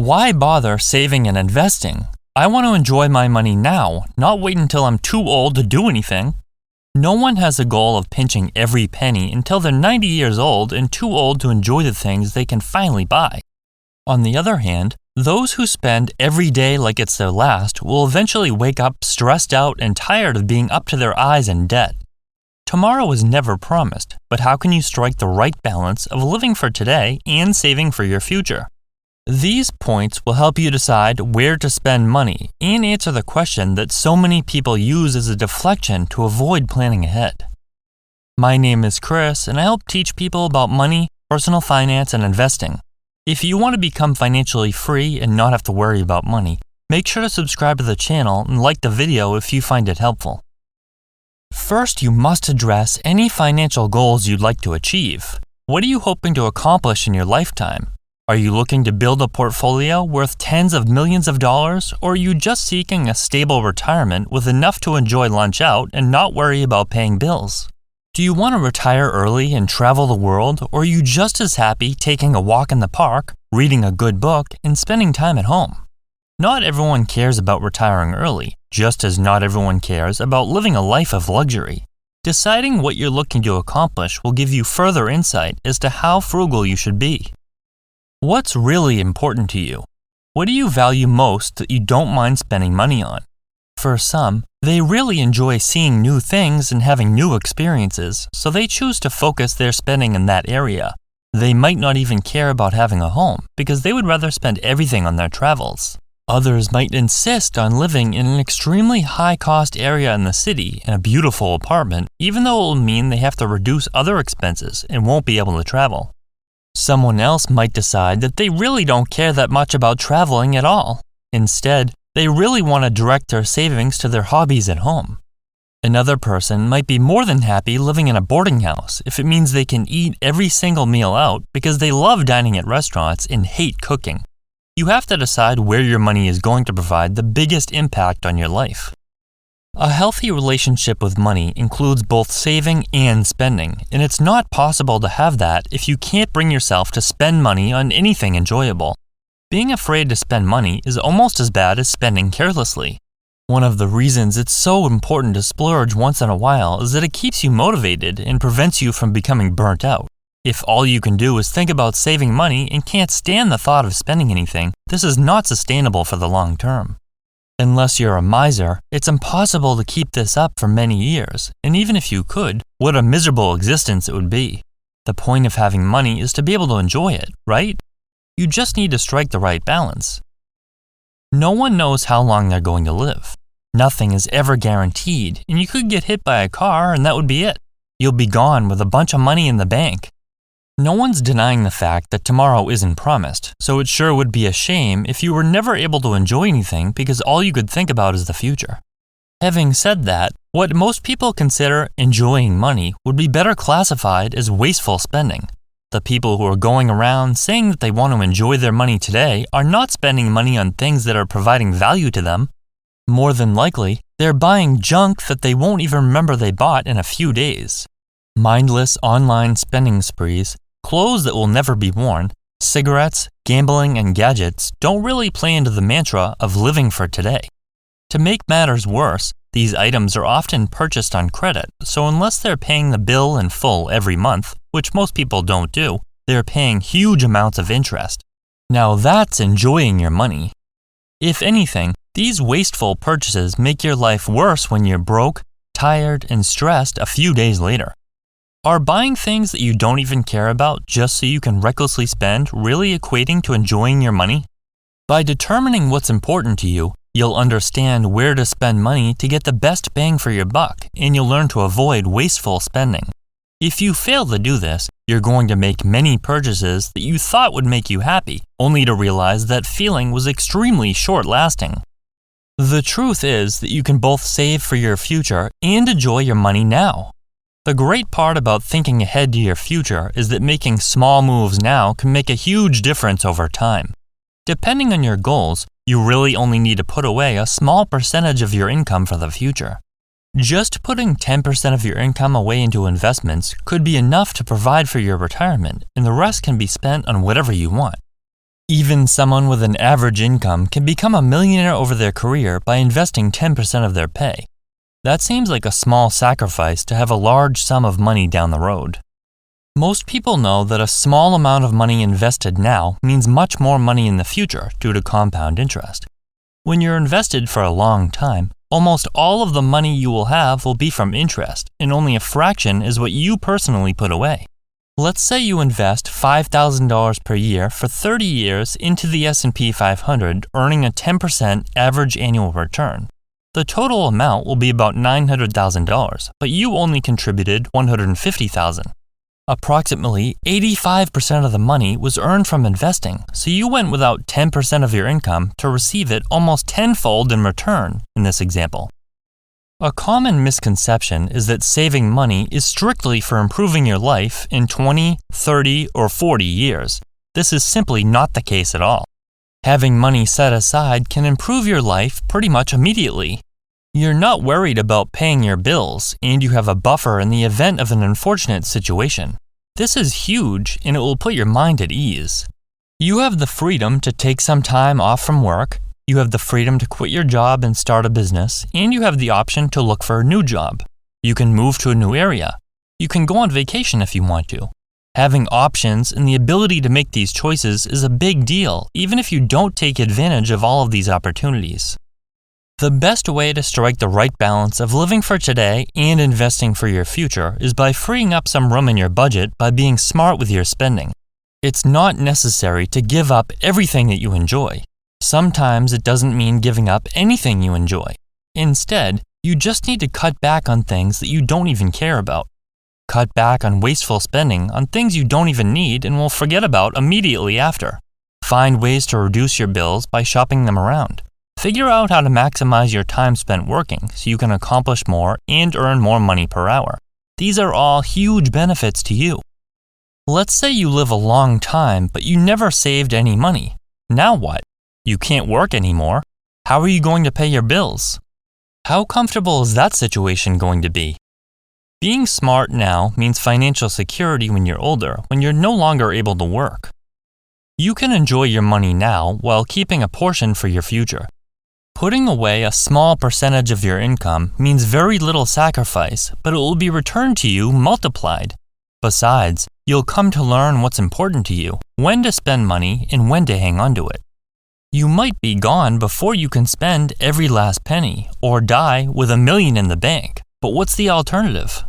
Why bother saving and investing? I want to enjoy my money now, not wait until I'm too old to do anything. No one has a goal of pinching every penny until they're 90 years old and too old to enjoy the things they can finally buy. On the other hand, those who spend every day like it's their last will eventually wake up stressed out and tired of being up to their eyes in debt. Tomorrow is never promised, but how can you strike the right balance of living for today and saving for your future? These points will help you decide where to spend money and answer the question that so many people use as a deflection to avoid planning ahead. My name is Chris, and I help teach people about money, personal finance, and investing. If you want to become financially free and not have to worry about money, make sure to subscribe to the channel and like the video if you find it helpful. First, you must address any financial goals you'd like to achieve. What are you hoping to accomplish in your lifetime? Are you looking to build a portfolio worth tens of millions of dollars, or are you just seeking a stable retirement with enough to enjoy lunch out and not worry about paying bills? Do you want to retire early and travel the world, or are you just as happy taking a walk in the park, reading a good book, and spending time at home? Not everyone cares about retiring early, just as not everyone cares about living a life of luxury. Deciding what you're looking to accomplish will give you further insight as to how frugal you should be. What's really important to you? What do you value most that you don't mind spending money on? For some, they really enjoy seeing new things and having new experiences, so they choose to focus their spending in that area. They might not even care about having a home because they would rather spend everything on their travels. Others might insist on living in an extremely high-cost area in the city in a beautiful apartment, even though it will mean they have to reduce other expenses and won't be able to travel. Someone else might decide that they really don't care that much about traveling at all. Instead, they really want to direct their savings to their hobbies at home. Another person might be more than happy living in a boarding house if it means they can eat every single meal out because they love dining at restaurants and hate cooking. You have to decide where your money is going to provide the biggest impact on your life. A healthy relationship with money includes both saving and spending, and it's not possible to have that if you can't bring yourself to spend money on anything enjoyable. Being afraid to spend money is almost as bad as spending carelessly. One of the reasons it's so important to splurge once in a while is that it keeps you motivated and prevents you from becoming burnt out. If all you can do is think about saving money and can't stand the thought of spending anything, this is not sustainable for the long term. Unless you're a miser, it's impossible to keep this up for many years, and even if you could, what a miserable existence it would be. The point of having money is to be able to enjoy it, right? You just need to strike the right balance. No one knows how long they're going to live. Nothing is ever guaranteed, and you could get hit by a car and that would be it. You'll be gone with a bunch of money in the bank. No one's denying the fact that tomorrow isn't promised, so it sure would be a shame if you were never able to enjoy anything because all you could think about is the future. Having said that, what most people consider enjoying money would be better classified as wasteful spending. The people who are going around saying that they want to enjoy their money today are not spending money on things that are providing value to them. More than likely, they're buying junk that they won't even remember they bought in a few days. Mindless online spending sprees, clothes that will never be worn, cigarettes, gambling, and gadgets don't really play into the mantra of living for today. To make matters worse, these items are often purchased on credit, so unless they're paying the bill in full every month, which most people don't do, they're paying huge amounts of interest. Now that's enjoying your money. If anything, these wasteful purchases make your life worse when you're broke, tired, and stressed a few days later. Are buying things that you don't even care about just so you can recklessly spend really equating to enjoying your money? By determining what's important to you, you'll understand where to spend money to get the best bang for your buck, and you'll learn to avoid wasteful spending. If you fail to do this, you're going to make many purchases that you thought would make you happy, only to realize that feeling was extremely short-lasting. The truth is that you can both save for your future and enjoy your money now. The great part about thinking ahead to your future is that making small moves now can make a huge difference over time. Depending on your goals, you really only need to put away a small percentage of your income for the future. Just putting 10% of your income away into investments could be enough to provide for your retirement, and the rest can be spent on whatever you want. Even someone with an average income can become a millionaire over their career by investing 10% of their pay. That seems like a small sacrifice to have a large sum of money down the road. Most people know that a small amount of money invested now means much more money in the future due to compound interest. When you're invested for a long time, almost all of the money you will have will be from interest, and only a fraction is what you personally put away. Let's say you invest $5,000 per year for 30 years into the S&P 500, earning a 10% average annual return. The total amount will be about $900,000, but you only contributed $150,000. Approximately 85% of the money was earned from investing, so you went without 10% of your income to receive it almost tenfold in return in this example. A common misconception is that saving money is strictly for improving your life in 20, 30, or 40 years. This is simply not the case at all. Having money set aside can improve your life pretty much immediately. You're not worried about paying your bills, and you have a buffer in the event of an unfortunate situation. This is huge, and it will put your mind at ease. You have the freedom to take some time off from work, you have the freedom to quit your job and start a business, and you have the option to look for a new job. You can move to a new area. You can go on vacation if you want to. Having options and the ability to make these choices is a big deal, even if you don't take advantage of all of these opportunities. The best way to strike the right balance of living for today and investing for your future is by freeing up some room in your budget by being smart with your spending. It's not necessary to give up everything that you enjoy. Sometimes it doesn't mean giving up anything you enjoy. Instead, you just need to cut back on things that you don't even care about. Cut back on wasteful spending on things you don't even need and will forget about immediately after. Find ways to reduce your bills by shopping them around. Figure out how to maximize your time spent working so you can accomplish more and earn more money per hour. These are all huge benefits to you. Let's say you live a long time, but you never saved any money. Now what? You can't work anymore. How are you going to pay your bills? How comfortable is that situation going to be? Being smart now means financial security when you're older, when you're no longer able to work. You can enjoy your money now while keeping a portion for your future. Putting away a small percentage of your income means very little sacrifice, but it will be returned to you multiplied. Besides, you'll come to learn what's important to you, when to spend money, and when to hang on to it. You might be gone before you can spend every last penny, or die with $1 million in the bank. But what's the alternative?